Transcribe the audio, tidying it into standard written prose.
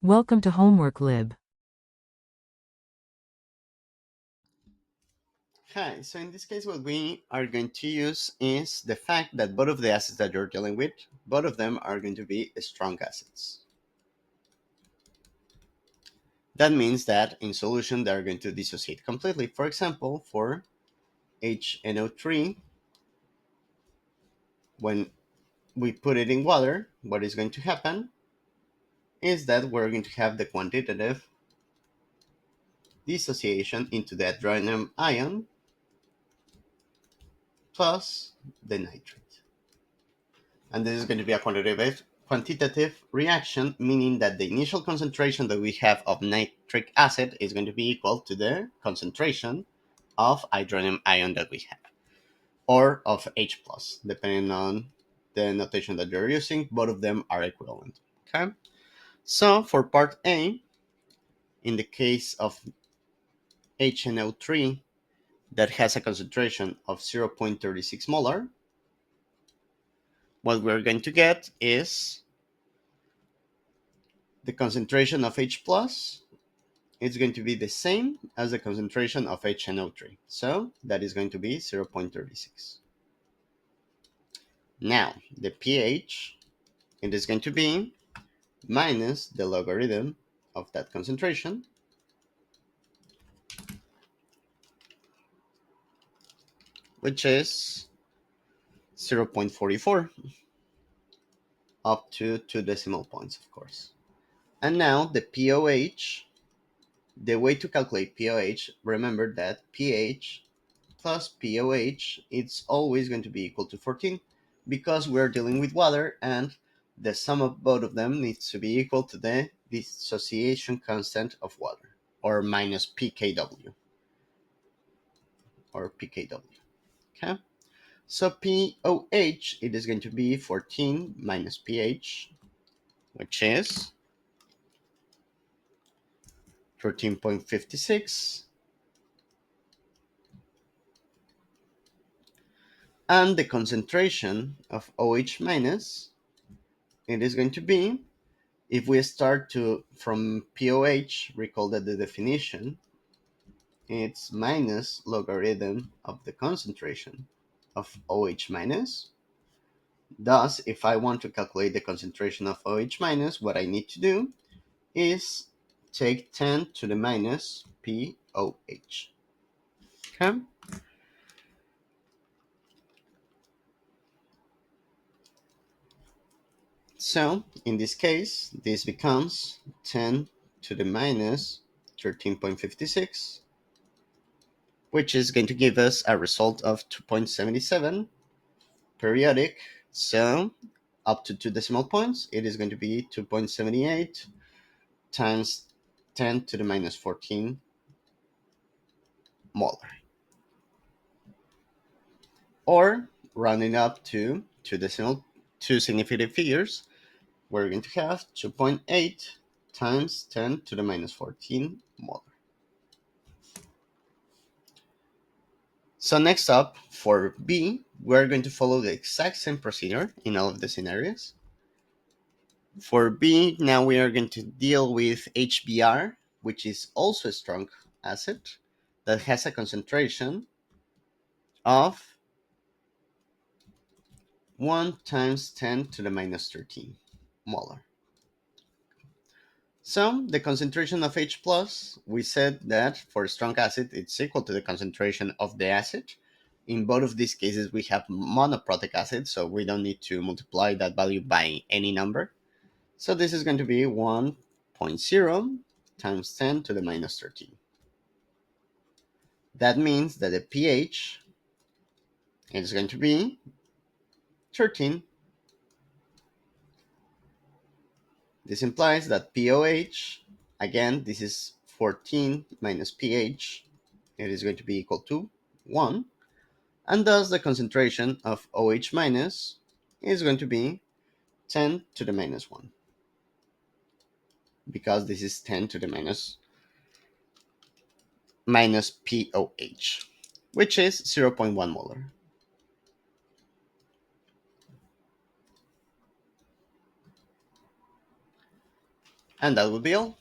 Welcome to Homework Lib. Hi, so in this case, what we are going to use is the fact that both of the assets that you're dealing with, both of them are going to be strong assets. That means that in solution, they're going to dissociate completely. For example, for HNO3, when we put it in water, what is going to happen is that we're going to have the quantitative dissociation into the hydrogen ion plus the nitrate. And this is going to be a quantitative reaction, meaning that the initial concentration that we have of nitric acid is going to be equal to the concentration of hydrogen ion that we have, or of H plus, depending on the notation that you're using. Both of them are equivalent. Okay. So for part A, in the case of HNO3 that has a concentration of 0.36 molar, what we're going to get is the concentration of H plus is going to be the same as the concentration of HNO3. So that is going to be 0.36. Now, the pH, it is going to be minus the logarithm of that concentration, which is 0.44 up to 2 decimal points, of course. And now the pOH, the way to calculate pOH, remember that pH plus pOH, it's always going to be equal to 14 because we're dealing with water and the sum of both of them needs to be equal to the dissociation constant of water, or minus pKw, or pKw. Okay, so pOH, it is going to be 14 minus pH, which is 13.56, and the concentration of OH minus, it is going to be, if we start to from pOH, recall that the definition, it's minus logarithm of the concentration of OH minus. Thus, if I want to calculate the concentration of OH minus, what I need to do is take 10 to the minus pOH. Okay? So, in this case, this becomes 10 to the minus 13.56, which is going to give us a result of 2.77 periodic. So up to 2 decimal points, it is going to be 2.78 times 10 to the minus 14 molar. Or rounding up to two significant figures, we're going to have 2.8 times 10 to the minus 14 molar. So next up, for B, we're going to follow the exact same procedure in all of the scenarios. For B, now we are going to deal with HBr, which is also a strong acid that has a concentration of 1 times 10 to the minus 13 molar. So the concentration of H plus, we said that for a strong acid, it's equal to the concentration of the acid. In both of these cases, we have monoprotic acid, so we don't need to multiply that value by any number. So this is going to be 1.0 times 10 to the minus 13. That means that the pH is going to be 13. This implies that pOH, again, this is 14 minus pH, it is going to be equal to 1. And thus the concentration of OH minus is going to be 10 to the minus 1. Because this is 10 to the minus pOH, which is 0.1 molar. And that would be all.